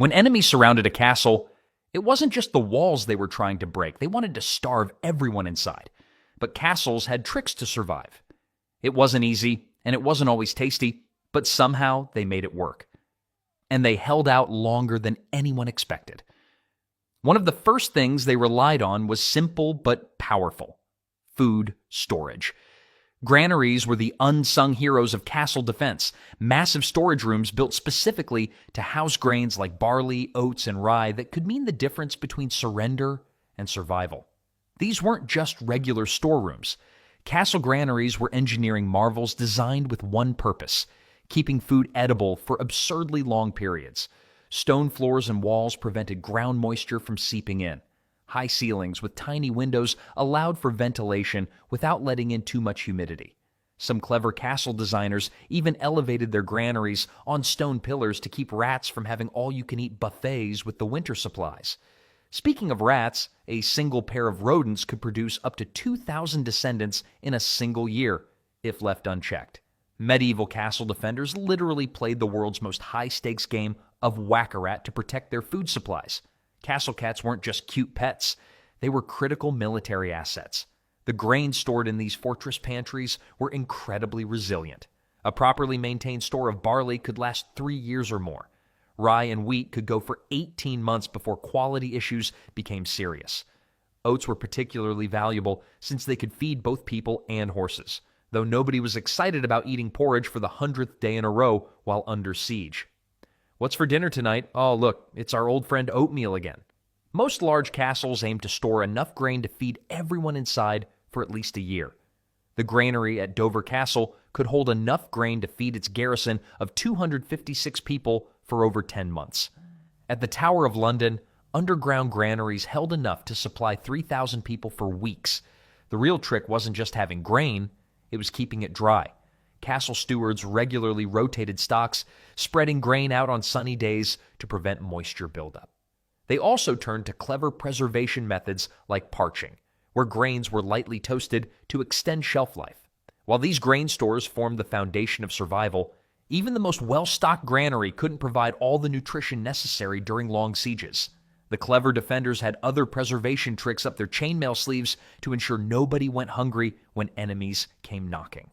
When enemies surrounded a castle, it wasn't just the walls they were trying to break. They wanted to starve everyone inside. But castles had tricks to survive. It wasn't easy, and it wasn't always tasty, but somehow they made it work. And they held out longer than anyone expected. One of the first things they relied on was simple but powerful: food storage. Granaries were the unsung heroes of castle defense, massive storage rooms built specifically to house grains like barley, oats, and rye that could mean the difference between surrender and survival. These weren't just regular storerooms. Castle granaries were engineering marvels designed with one purpose: keeping food edible for absurdly long periods. Stone floors and walls prevented ground moisture from seeping in. High ceilings with tiny windows allowed for ventilation without letting in too much humidity. Some clever castle designers even elevated their granaries on stone pillars to keep rats from having all-you-can-eat buffets with the winter supplies. Speaking of rats, a single pair of rodents could produce up to 2,000 descendants in a single year, if left unchecked. Medieval castle defenders literally played the world's most high-stakes game of whack-a-rat to protect their food supplies. Castle cats weren't just cute pets. They were critical military assets. The grain stored in these fortress pantries were incredibly resilient. A properly maintained store of barley could last 3 years or more. Rye and wheat could go for 18 months before quality issues became serious. Oats were particularly valuable since they could feed both people and horses, though nobody was excited about eating porridge for the 100th day in a row while under siege. What's for dinner tonight? Oh, look, it's our old friend oatmeal again. Most large castles aim to store enough grain to feed everyone inside for at least a year. The granary at Dover Castle could hold enough grain to feed its garrison of 256 people for over 10 months. At the Tower of London, underground granaries held enough to supply 3,000 people for weeks. The real trick wasn't just having grain, it was keeping it dry. Castle stewards regularly rotated stocks, spreading grain out on sunny days to prevent moisture buildup. They also turned to clever preservation methods like parching, where grains were lightly toasted to extend shelf life. While these grain stores formed the foundation of survival, even the most well-stocked granary couldn't provide all the nutrition necessary during long sieges. The clever defenders had other preservation tricks up their chainmail sleeves to ensure nobody went hungry when enemies came knocking.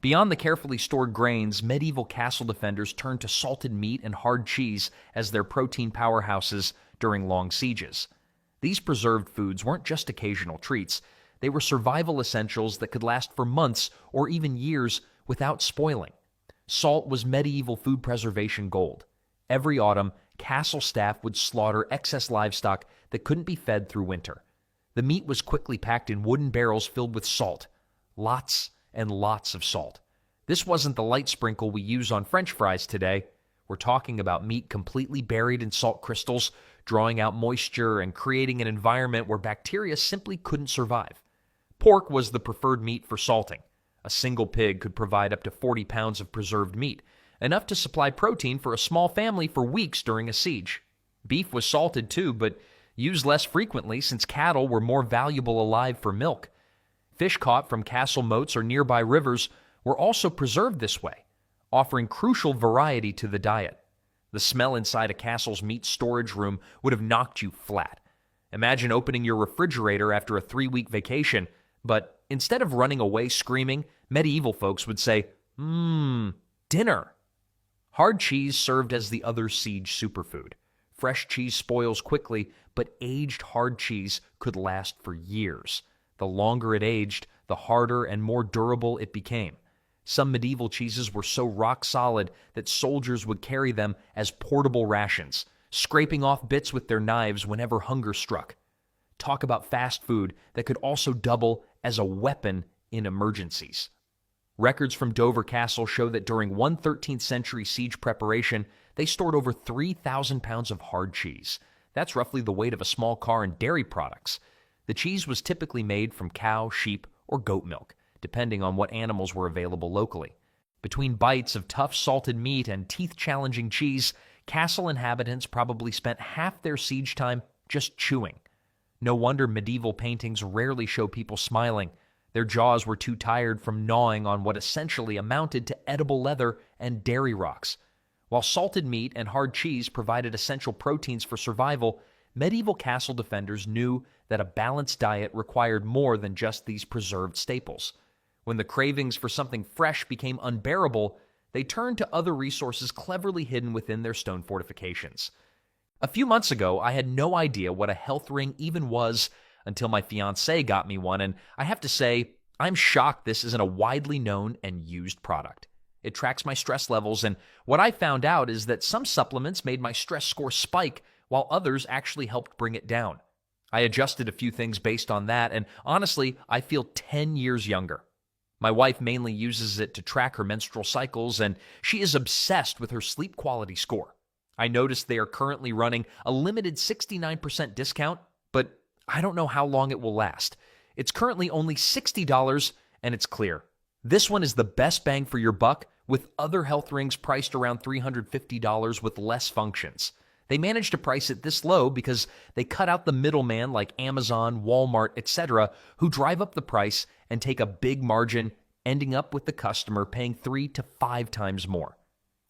Beyond the carefully stored grains, medieval castle defenders turned to salted meat and hard cheese as their protein powerhouses during long sieges. These preserved foods weren't just occasional treats. They were survival essentials that could last for months or even years without spoiling. Salt was medieval food preservation gold. Every autumn, castle staff would slaughter excess livestock that couldn't be fed through winter. The meat was quickly packed in wooden barrels filled with salt. Lots and lots of salt. This wasn't the light sprinkle we use on French fries today. We're talking about meat completely buried in salt crystals, drawing out moisture and creating an environment where bacteria simply couldn't survive. Pork was the preferred meat for salting. A single pig could provide up to 40 pounds of preserved meat, enough to supply protein for a small family for weeks during a siege. Beef was salted too, but used less frequently since cattle were more valuable alive for milk. Fish caught from castle moats or nearby rivers were also preserved this way, offering crucial variety to the diet. The smell inside a castle's meat storage room would have knocked you flat. Imagine opening your refrigerator after a 3-week vacation, but instead of running away screaming, medieval folks would say, dinner. Hard cheese served as the other siege superfood. Fresh cheese spoils quickly, but aged hard cheese could last for years. The longer it aged, the harder and more durable it became. Some medieval cheeses were so rock solid that soldiers would carry them as portable rations, scraping off bits with their knives whenever hunger struck. Talk about fast food that could also double as a weapon in emergencies. Records from Dover Castle show that during one 13th century siege preparation, they stored over 3,000 pounds of hard cheese. That's roughly the weight of a small car in dairy products. The cheese was typically made from cow, sheep, or goat milk, depending on what animals were available locally. Between bites of tough salted meat and teeth-challenging cheese, castle inhabitants probably spent half their siege time just chewing. No wonder medieval paintings rarely show people smiling. Their jaws were too tired from gnawing on what essentially amounted to edible leather and dairy rocks. While salted meat and hard cheese provided essential proteins for survival, medieval castle defenders knew that a balanced diet required more than just these preserved staples. When the cravings for something fresh became unbearable, they turned to other resources cleverly hidden within their stone fortifications. A few months ago, I had no idea what a health ring even was until my fiancée got me one, and I have to say, I'm shocked this isn't a widely known and used product. It tracks my stress levels, and what I found out is that some supplements made my stress score spike, while others actually helped bring it down. I adjusted a few things based on that, and honestly, I feel 10 years younger. My wife mainly uses it to track her menstrual cycles, and she is obsessed with her sleep quality score. I noticed they are currently running a limited 69% discount, but I don't know how long it will last. It's currently only $60, and it's clear. This one is the best bang for your buck, with other health rings priced around $350 with less functions. They managed to price it this low because they cut out the middleman like Amazon, Walmart, etc., who drive up the price and take a big margin, ending up with the customer paying 3 to 5 times more.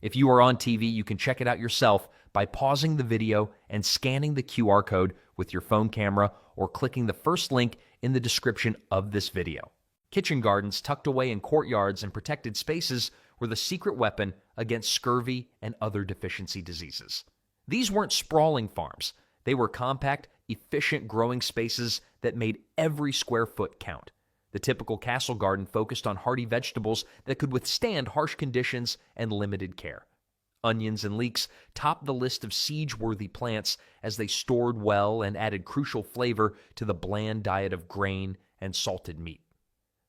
If you are on TV, you can check it out yourself by pausing the video and scanning the QR code with your phone camera or clicking the first link in the description of this video. Kitchen gardens tucked away in courtyards and protected spaces were the secret weapon against scurvy and other deficiency diseases. These weren't sprawling farms. They were compact, efficient growing spaces that made every square foot count. The typical castle garden focused on hardy vegetables that could withstand harsh conditions and limited care. Onions and leeks topped the list of siege-worthy plants as they stored well and added crucial flavor to the bland diet of grain and salted meat.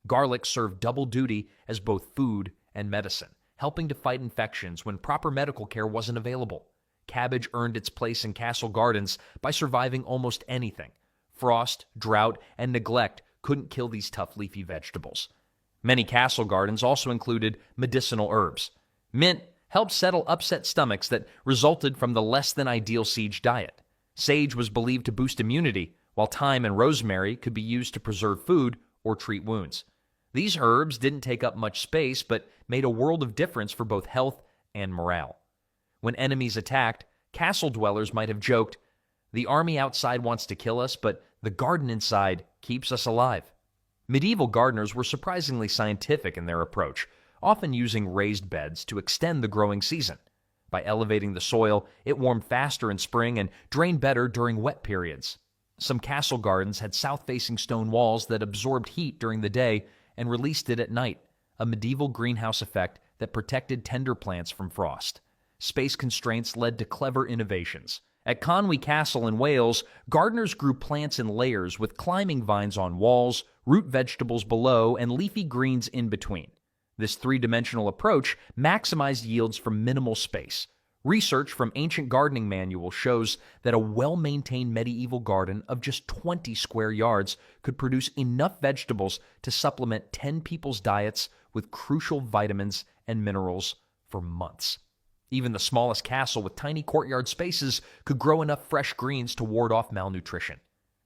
Garlic served double duty as both food and medicine, helping to fight infections when proper medical care wasn't available. Cabbage earned its place in castle gardens by surviving almost anything. Frost, drought, and neglect couldn't kill these tough leafy vegetables. Many castle gardens also included medicinal herbs. Mint helped settle upset stomachs that resulted from the less-than-ideal siege diet. Sage was believed to boost immunity, while thyme and rosemary could be used to preserve food or treat wounds. These herbs didn't take up much space, but made a world of difference for both health and morale. When enemies attacked, castle dwellers might have joked, "The army outside wants to kill us, but the garden inside keeps us alive." Medieval gardeners were surprisingly scientific in their approach, often using raised beds to extend the growing season. By elevating the soil, it warmed faster in spring and drained better during wet periods. Some castle gardens had south-facing stone walls that absorbed heat during the day and released it at night, a medieval greenhouse effect that protected tender plants from frost. Space constraints led to clever innovations. At Conwy Castle in Wales, gardeners grew plants in layers with climbing vines on walls, root vegetables below, and leafy greens in between. This three-dimensional approach maximized yields from minimal space. Research from ancient gardening manuals shows that a well-maintained medieval garden of just 20 square yards could produce enough vegetables to supplement 10 people's diets with crucial vitamins and minerals for months. Even the smallest castle with tiny courtyard spaces could grow enough fresh greens to ward off malnutrition.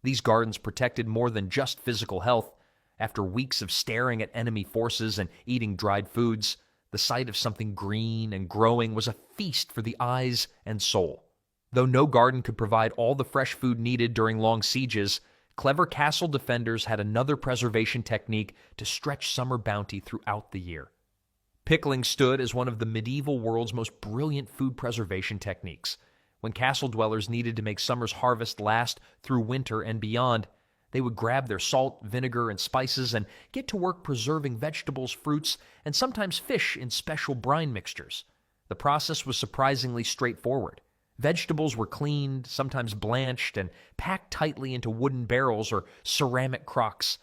These gardens protected more than just physical health. After weeks of staring at enemy forces and eating dried foods, the sight of something green and growing was a feast for the eyes and soul. Though no garden could provide all the fresh food needed during long sieges, clever castle defenders had another preservation technique to stretch summer bounty throughout the year. Pickling stood as one of the medieval world's most brilliant food preservation techniques. When castle dwellers needed to make summer's harvest last through winter and beyond, they would grab their salt, vinegar, and spices and get to work preserving vegetables, fruits, and sometimes fish in special brine mixtures. The process was surprisingly straightforward. Vegetables were cleaned, sometimes blanched, and packed tightly into wooden barrels or ceramic crocks.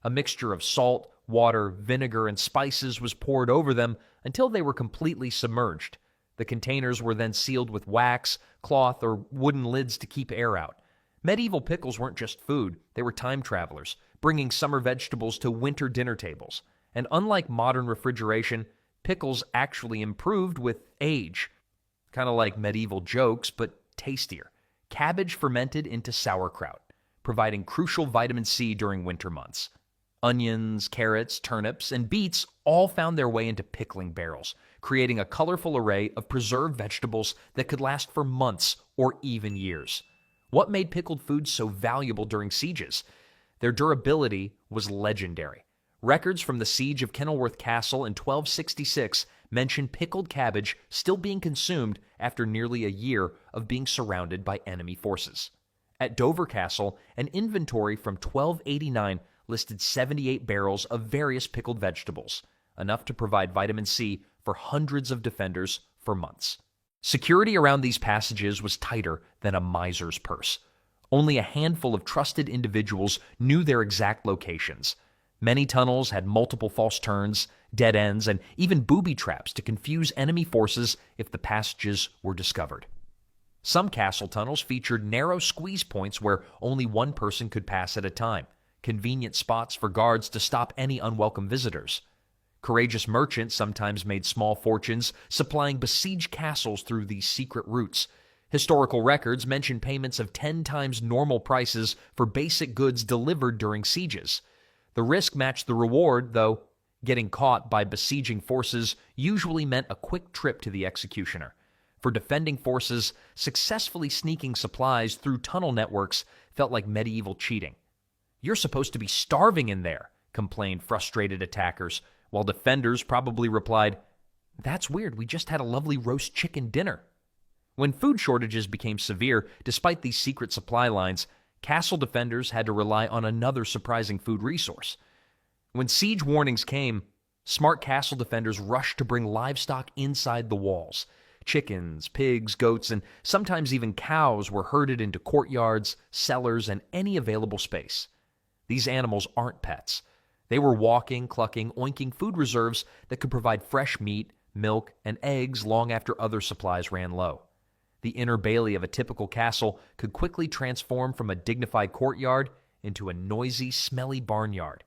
A mixture of salt, water, vinegar, and spices was poured over them until they were completely submerged. The containers were then sealed with wax, cloth, or wooden lids to keep air out. Medieval pickles weren't just food, they were time travelers, bringing summer vegetables to winter dinner tables. And unlike modern refrigeration, pickles actually improved with age. Kind of like medieval jokes, but tastier. Cabbage fermented into sauerkraut, providing crucial vitamin C during winter months. Onions, carrots, turnips, and beets all found their way into pickling barrels, creating a colorful array of preserved vegetables that could last for months or even years. What made pickled foods so valuable during sieges? Their durability was legendary. Records from the siege of Kenilworth Castle in 1266 mention pickled cabbage still being consumed after nearly a year of being surrounded by enemy forces. At Dover Castle, an inventory from 1289 listed 78 barrels of various pickled vegetables, enough to provide vitamin C for hundreds of defenders for months. Security around these passages was tighter than a miser's purse. Only a handful of trusted individuals knew their exact locations. Many tunnels had multiple false turns, dead ends, and even booby traps to confuse enemy forces if the passages were discovered. Some castle tunnels featured narrow squeeze points where only one person could pass at a time, convenient spots for guards to stop any unwelcome visitors. Courageous merchants sometimes made small fortunes supplying besieged castles through these secret routes. Historical records mention payments of 10 times normal prices for basic goods delivered during sieges. The risk matched the reward, though. Getting caught by besieging forces usually meant a quick trip to the executioner. For defending forces, successfully sneaking supplies through tunnel networks felt like medieval cheating. "You're supposed to be starving in there," complained frustrated attackers, while defenders probably replied, "That's weird, we just had a lovely roast chicken dinner." When food shortages became severe, despite these secret supply lines, castle defenders had to rely on another surprising food resource. When siege warnings came, smart castle defenders rushed to bring livestock inside the walls. Chickens, pigs, goats, and sometimes even cows were herded into courtyards, cellars, and any available space. These animals aren't pets. They were walking, clucking, oinking food reserves that could provide fresh meat, milk, and eggs long after other supplies ran low. The inner bailey of a typical castle could quickly transform from a dignified courtyard into a noisy, smelly barnyard.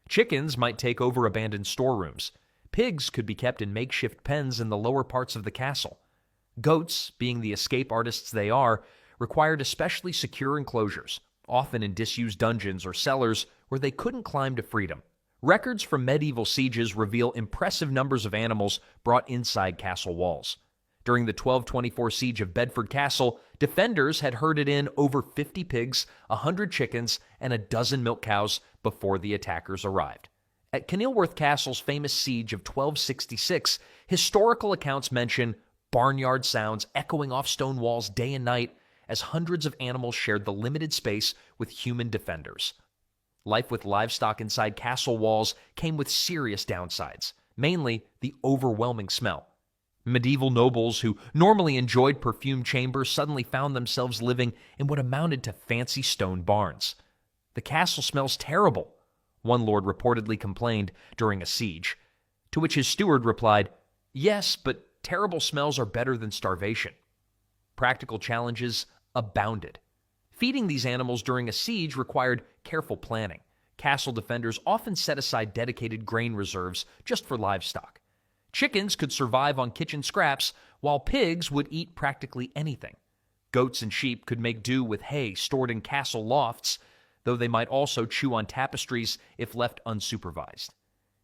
Chickens might take over abandoned storerooms. Pigs could be kept in makeshift pens in the lower parts of the castle. Goats, being the escape artists they are, required especially secure enclosures, often in disused dungeons or cellars where they couldn't climb to freedom. Records from medieval sieges reveal impressive numbers of animals brought inside castle walls. During the 1224 siege of Bedford Castle, defenders had herded in over 50 pigs, 100 chickens, and a dozen milk cows before the attackers arrived. At Kenilworth Castle's famous siege of 1266, historical accounts mention barnyard sounds echoing off stone walls day and night as hundreds of animals shared the limited space with human defenders. Life with livestock inside castle walls came with serious downsides, mainly the overwhelming smell. Medieval nobles who normally enjoyed perfumed chambers suddenly found themselves living in what amounted to fancy stone barns. "The castle smells terrible," one lord reportedly complained during a siege, to which his steward replied, "Yes, but terrible smells are better than starvation." Practical challenges abounded. Feeding these animals during a siege required careful planning. Castle defenders often set aside dedicated grain reserves just for livestock. Chickens could survive on kitchen scraps, while pigs would eat practically anything. Goats and sheep could make do with hay stored in castle lofts, though they might also chew on tapestries if left unsupervised.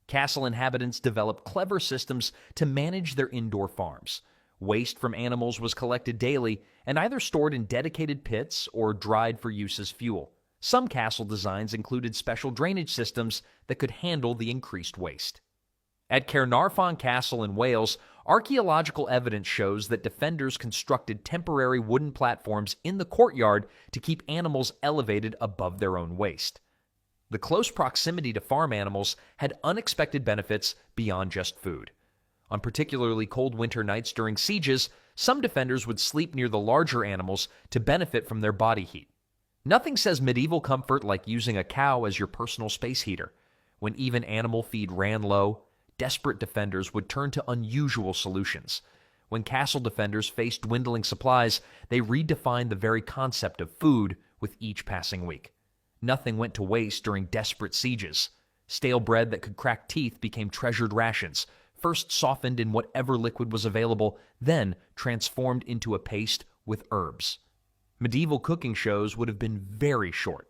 Castle inhabitants developed clever systems to manage their indoor farms. Waste from animals was collected daily and either stored in dedicated pits or dried for use as fuel. Some castle designs included special drainage systems that could handle the increased waste. At Caernarfon Castle in Wales, archaeological evidence shows that defenders constructed temporary wooden platforms in the courtyard to keep animals elevated above their own waist. The close proximity to farm animals had unexpected benefits beyond just food. On particularly cold winter nights during sieges, some defenders would sleep near the larger animals to benefit from their body heat. Nothing says medieval comfort like using a cow as your personal space heater. When even animal feed ran low, desperate defenders would turn to unusual solutions. When castle defenders faced dwindling supplies, they redefined the very concept of food with each passing week. Nothing went to waste during desperate sieges. Stale bread that could crack teeth became treasured rations, first softened in whatever liquid was available, then transformed into a paste with herbs. Medieval cooking shows would have been very short.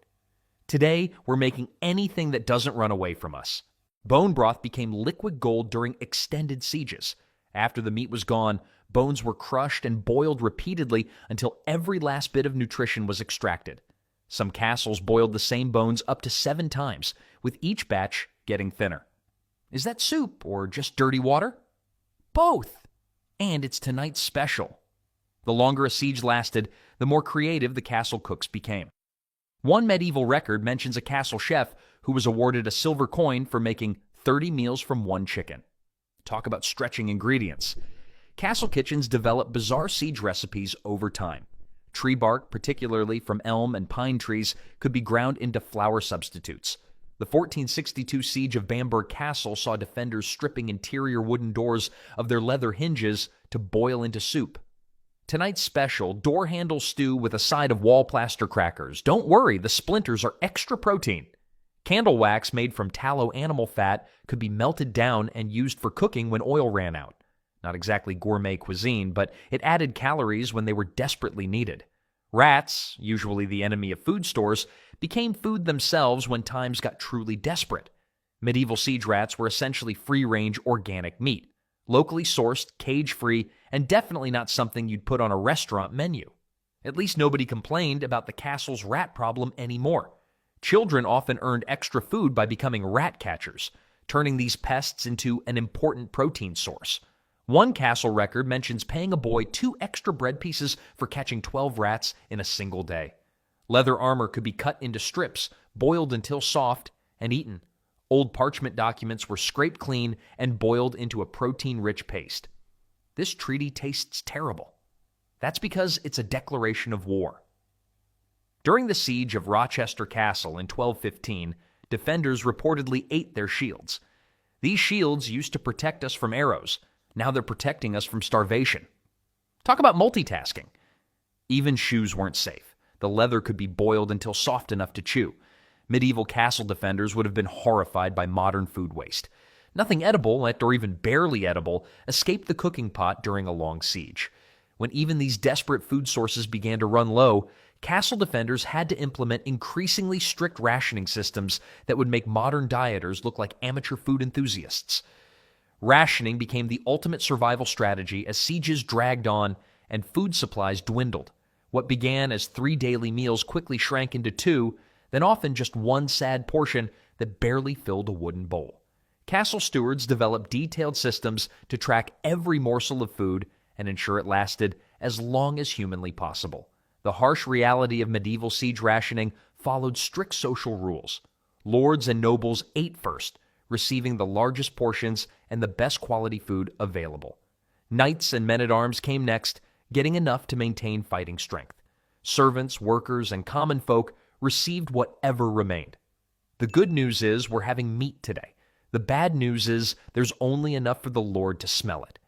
Today, we're making anything that doesn't run away from us. Bone broth became liquid gold during extended sieges. After the meat was gone, bones were crushed and boiled repeatedly until every last bit of nutrition was extracted. Some castles boiled the same bones up to 7 times, with each batch getting thinner. Is that soup or just dirty water? Both! And it's tonight's special. The longer a siege lasted, the more creative the castle cooks became. One medieval record mentions a castle chef who was awarded a silver coin for making 30 meals from 1 chicken. Talk about stretching ingredients. Castle kitchens developed bizarre siege recipes over time. Tree bark, particularly from elm and pine trees, could be ground into flour substitutes. The 1462 siege of Bamberg Castle saw defenders stripping interior wooden doors of their leather hinges to boil into soup. Tonight's special, door handle stew with a side of wall plaster crackers. Don't worry, the splinters are extra protein. Candle wax made from tallow animal fat could be melted down and used for cooking when oil ran out. Not exactly gourmet cuisine, but it added calories when they were desperately needed. Rats, usually the enemy of food stores, became food themselves when times got truly desperate. Medieval siege rats were essentially free-range organic meat, locally sourced, cage-free, and definitely not something you'd put on a restaurant menu. At least nobody complained about the castle's rat problem anymore. Children often earned extra food by becoming rat catchers, turning these pests into an important protein source. One castle record mentions paying a boy 2 extra bread pieces for catching 12 rats in a single day. Leather armor could be cut into strips, boiled until soft, and eaten. Old parchment documents were scraped clean and boiled into a protein-rich paste. This treaty tastes terrible. That's because it's a declaration of war. During the siege of Rochester Castle in 1215, defenders reportedly ate their shields. These shields used to protect us from arrows. Now they're protecting us from starvation. Talk about multitasking. Even shoes weren't safe. The leather could be boiled until soft enough to chew. Medieval castle defenders would have been horrified by modern food waste. Nothing edible, or even barely edible, escaped the cooking pot during a long siege. When even these desperate food sources began to run low, castle defenders had to implement increasingly strict rationing systems that would make modern dieters look like amateur food enthusiasts. Rationing became the ultimate survival strategy as sieges dragged on and food supplies dwindled. What began as 3 daily meals quickly shrank into 2, then often just 1 sad portion that barely filled a wooden bowl. Castle stewards developed detailed systems to track every morsel of food and ensure it lasted as long as humanly possible. The harsh reality of medieval siege rationing followed strict social rules. Lords and nobles ate first, receiving the largest portions and the best quality food available. Knights and men-at-arms came next, getting enough to maintain fighting strength. Servants, workers, and common folk received whatever remained. The good news is we're having meat today. The bad news is there's only enough for the Lord to smell it.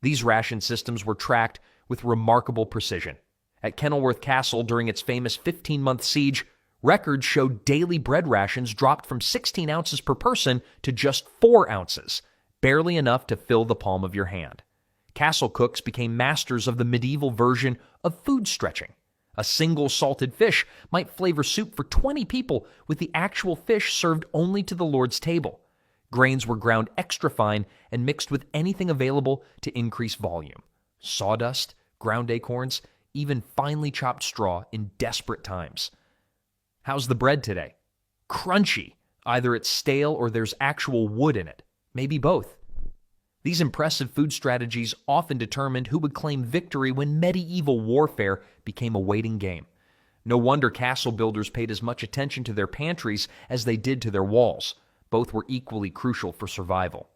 These ration systems were tracked with remarkable precision. At Kenilworth Castle during its famous 15-month siege, records showed daily bread rations dropped from 16 ounces per person to just 4 ounces, barely enough to fill the palm of your hand. Castle cooks became masters of the medieval version of food stretching. A single salted fish might flavor soup for 20 people, with the actual fish served only to the Lord's table. Grains were ground extra fine and mixed with anything available to increase volume. Sawdust, ground acorns, even finely chopped straw in desperate times. How's the bread today? Crunchy. Either it's stale or there's actual wood in it. Maybe both. These impressive food strategies often determined who would claim victory when medieval warfare became a waiting game. No wonder castle builders paid as much attention to their pantries as they did to their walls. Both were equally crucial for survival.